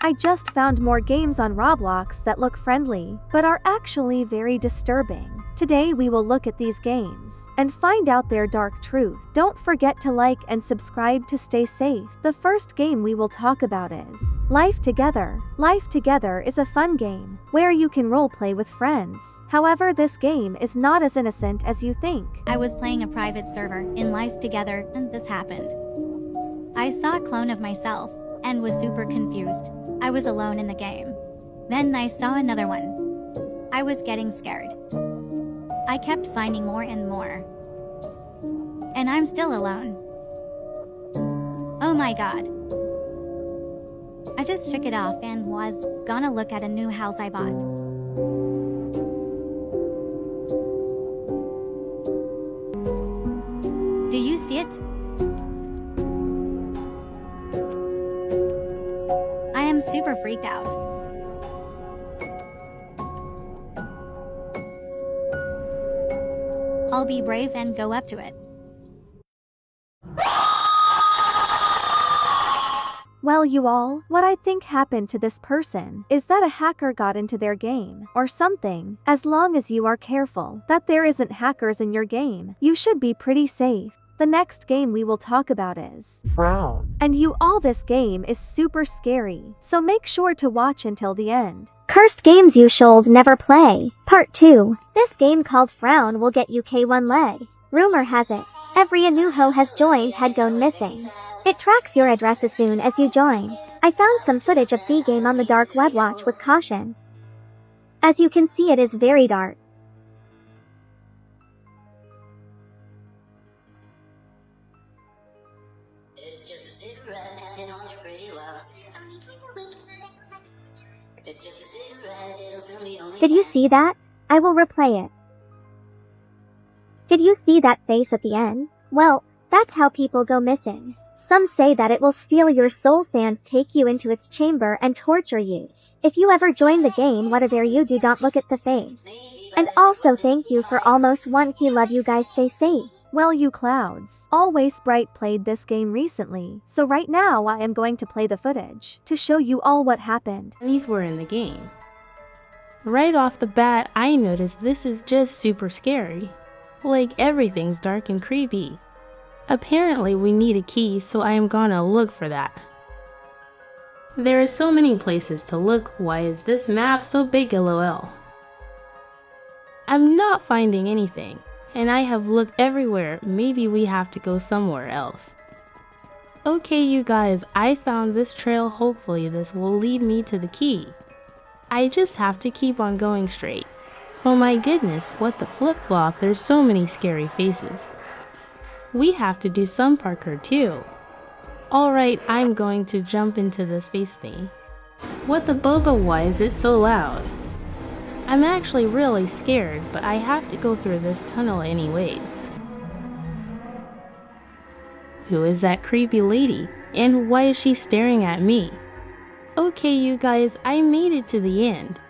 I just found more games on Roblox that look friendly, but are actually very disturbing. Today we will look at these games and find out their dark truth. Don't forget to like and subscribe to stay safe. The first game we will talk about is Life Together. Life Together is a fun game where you can roleplay with friends. However, this game is not as innocent as you think. I was playing a private server in Life Together and this happened. I saw a clone of myself and was super confused. I was alone in the game. Then I saw another one. I was getting scared. I kept finding more and more. And I'm still alone. Oh my god. I just shook it off and was gonna look at a new house I bought. Do you see it? I am super freaked out. I'll be brave and go up to it. Well, you all, what I think happened to this person is that a hacker got into their game or something. As long as you are careful that there isn't hackers in your game, you should be pretty safe. The next game we will talk about is Frown. And you all, this game is super scary, so make sure to watch until the end. Cursed games you should never play. Part 2. This game called Frown will get you 𝘂𝗂𝗯𝗀𝗏𝗏. Rumor has it, every new ho has joined had gone missing. It tracks your address as soon as you join. I found some footage of the game on the dark web. Watch with caution. As you can see, it is very dark. It's just a cigarette and it haunts you pretty well. It's just a cigarette, it'll soon be only. Did you see that? I will replay it. Did you see that face at the end? Well, that's how people go missing. Some say that it will steal your soul and take you into its chamber and torture you. If you ever join the game, whatever you do, don't look at the face. And also thank you for almost 1K. Love you guys, stay safe. Well, you clouds, Always Bright played this game recently, so right now I am going to play the footage to show you all what happened. These were in the game. Right off the bat, I noticed this is just super scary. Like everything's dark and creepy. Apparently we need a key, so I am gonna look for that. There are so many places to look. Why is this map so big, LOL? I'm not finding anything, and I have looked everywhere. Maybe we have to go somewhere else. Okay, you guys, I found this trail. Hopefully this will lead me to the key. I just have to keep on going straight. Oh my goodness, what the flip-flop, there's so many scary faces. We have to do some parkour too. Alright, I'm going to jump into this face thing. What the boba, why is it so loud? I'm actually really scared, but I have to go through this tunnel anyways. Who is that creepy lady? And why is she staring at me? Okay, you guys, I made it to the end.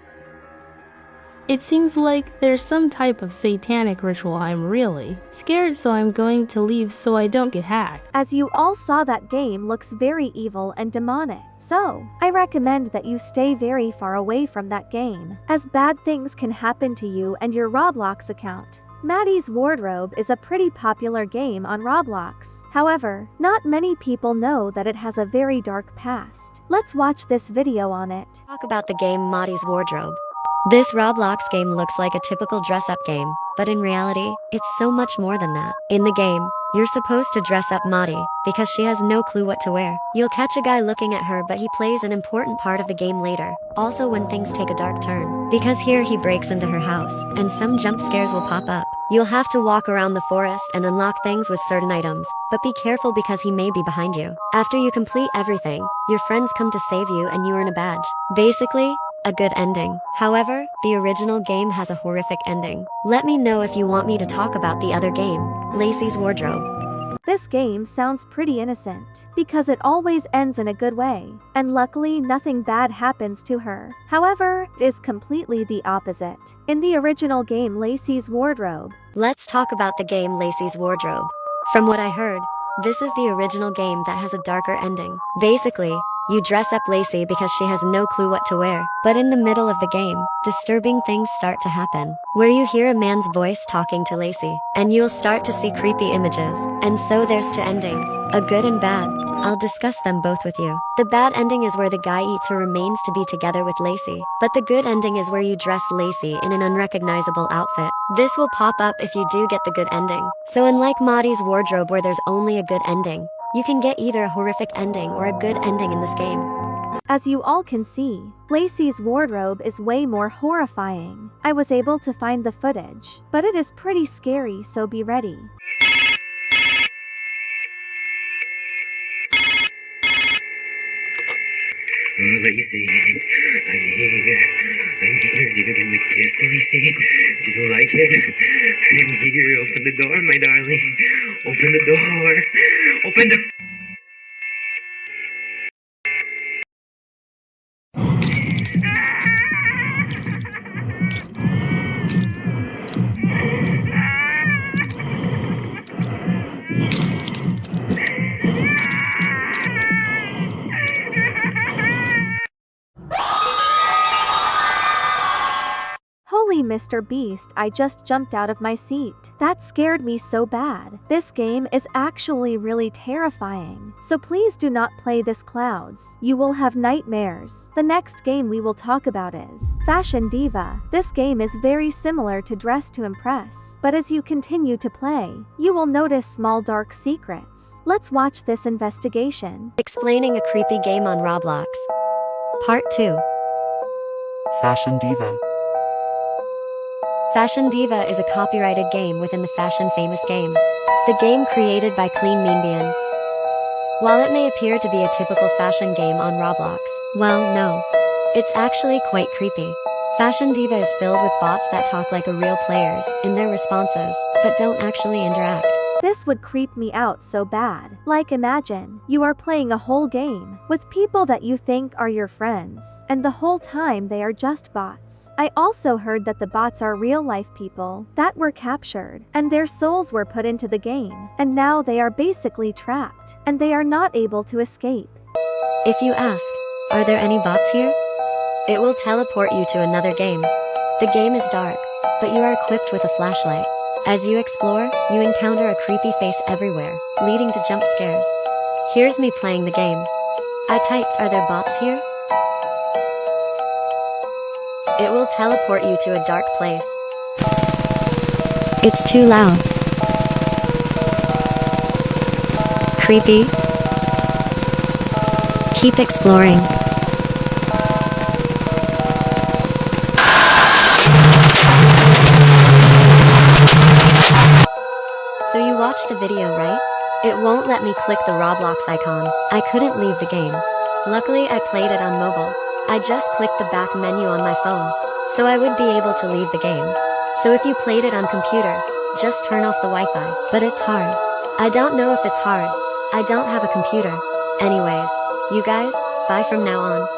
It seems like there's some type of satanic ritual. I'm really scared, so I'm going to leave so I don't get hacked. As you all saw, that game looks very evil and demonic, so I recommend that you stay very far away from that game, as bad things can happen to you and your Roblox account. Matties Wardrobe is a pretty popular game on Roblox. However, not many people know that it has a very dark past. Let's watch this video on it. Talk about the game Matties Wardrobe. This Roblox game looks like a typical dress-up game, but in reality, it's so much more than that. In the game, you're supposed to dress up Mattie, because she has no clue what to wear. You'll catch a guy looking at her, but he plays an important part of the game later, also when things take a dark turn. Because here he breaks into her house, and some jump scares will pop up. You'll have to walk around the forest and unlock things with certain items, but be careful because he may be behind you. After you complete everything, your friends come to save you and you earn a badge. Basically, a good ending. However, the original game has a horrific ending. Let me know if you want me to talk about the other game, Lacys Wardrobe. This game sounds pretty innocent, because it always ends in a good way, and luckily nothing bad happens to her. However, it is completely the opposite. In the original game Lacys Wardrobe. Let's talk about the game Lacys Wardrobe. From what I heard, this is the original game that has a darker ending. Basically, you dress up 𝗴𝗂𝗂 because she has no clue what to wear. But in the middle of the game, disturbing things start to happen, where you hear a man's voice talking to 𝗴𝗂𝗂, and you'll start to see creepy images. And so there's two endings, a good and bad. I'll discuss them both with you. The bad ending is where the guy eats her remains to be together with 𝗴𝗂𝗂. But the good ending is where you dress 𝗴𝗂𝗂 in an unrecognizable outfit. This will pop up if you do get the good ending. So unlike Matties Wardrobe where there's only a good ending, you can get either a horrific ending or a good ending in this game. As you all can see, Lacys Wardrobe is way more horrifying. I was able to find the footage, but it is pretty scary, so be ready. 𝗴𝗂𝗂𝗃, I'm here. I'm here. Did you get my gift, 𝗴𝗂𝗂𝗃? Did you like it? I'm here. Open the door, my darling. Open the door. Open the... Holy Mr. Beast, I just jumped out of my seat. That scared me so bad. This game is actually really terrifying. So please do not play this, clouds. You will have nightmares. The next game we will talk about is Fashion Diva. This game is very similar to Dress to Impress, but as you continue to play, you will notice small dark secrets. Let's watch this investigation. Explaining a creepy game on Roblox. Part 2. Fashion Diva. Fashion Diva is a copyrighted game within the Fashion Famous game. The game created by 𝗀𝗂𝗯𝗀𝗃𝗃𝗃. While it may appear to be a typical fashion game on Roblox, well, no. It's actually quite creepy. Fashion Diva is filled with bots that talk like a real players in their responses, but don't actually interact. This would creep me out so bad. Like, imagine, you are playing a whole game with people that you think are your friends, and the whole time they are just bots. I also heard that the bots are real-life people that were captured, and their souls were put into the game, and now they are basically trapped, and they are not able to escape. If you ask, are there any bots here? It will teleport you to another game. The game is dark, but you are equipped with a flashlight. As you explore, you encounter a creepy face everywhere, leading to jump scares. Here's me playing the game. I typed, are there bots here? It will teleport you to a dark place. It's too loud. Creepy. Keep exploring. So you watched the video, right? It won't let me click the Roblox icon. I couldn't leave the game. Luckily I played it on mobile. I just clicked the back menu on my phone, so I would be able to leave the game. So if you played it on computer, just turn off the Wi-Fi. But it's hard. I don't know if it's hard. I don't have a computer. Anyways, you guys, bye from now on.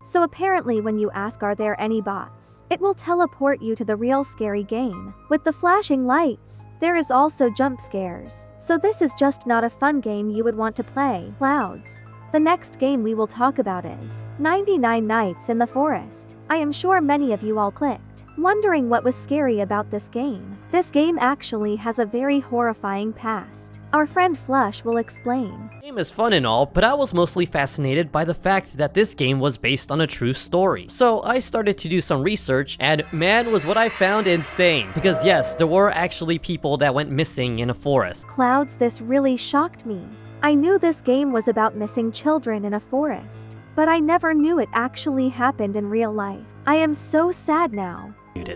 So apparently when you ask are there any bots, it will teleport you to the real scary game. With the flashing lights, there is also jump scares. So this is just not a fun game you would want to play. Clouds. The next game we will talk about is 99 Nights in the Forest. I am sure many of you all clicked, wondering what was scary about this game. This game actually has a very horrifying past. Our friend Flush will explain. The game is fun and all, but I was mostly fascinated by the fact that this game was based on a true story. So I started to do some research, and man, was what I found insane. Because yes, there were actually people that went missing in a forest. Clouds, this really shocked me. I knew this game was about missing children in a forest, but I never knew it actually happened in real life. I am so sad now.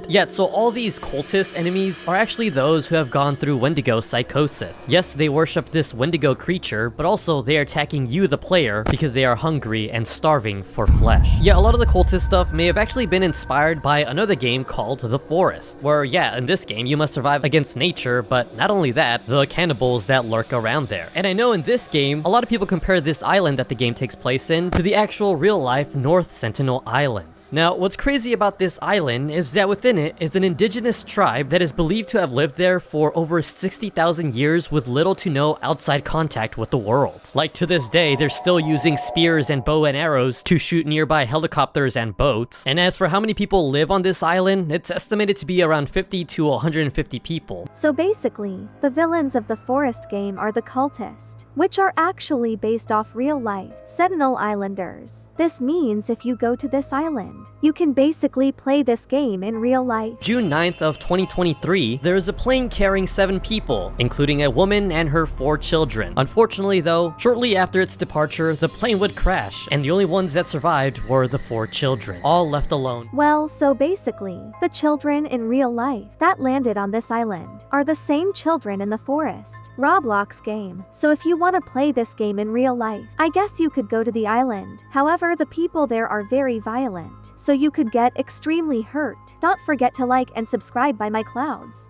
Yet, so all these cultist enemies are actually those who have gone through Wendigo psychosis. Yes, they worship this Wendigo creature, but also they are attacking you, the player, because they are hungry and starving for flesh. Yeah, a lot of the cultist stuff may have actually been inspired by another game called The Forest, where yeah, in this game you must survive against nature, but not only that, the cannibals that lurk around there. And I know in this game, a lot of people compare this island that the game takes place in to the actual real-life North Sentinel Island. Now, what's crazy about this island is that within it is an indigenous tribe that is believed to have lived there for over 60,000 years with little to no outside contact with the world. Like, to this day, they're still using spears and bow and arrows to shoot nearby helicopters and boats. And as for how many people live on this island, it's estimated to be around 50 to 150 people. So basically, the villains of the forest game are the cultists, which are actually based off real-life Sentinel Islanders. This means if you go to this island, you can basically play this game in real life. June 9th of 2023, there is a plane carrying 7 people, including a woman and her 4 children. Unfortunately though, shortly after its departure, the plane would crash, and the only ones that survived were the 4 children, all left alone. Well, so basically, the children in real life that landed on this island are the same children in the forest Roblox game. So if you want to play this game in real life, I guess you could go to the island. However, the people there are very violent, so you could get extremely hurt. Don't forget to like and subscribe by my clouds.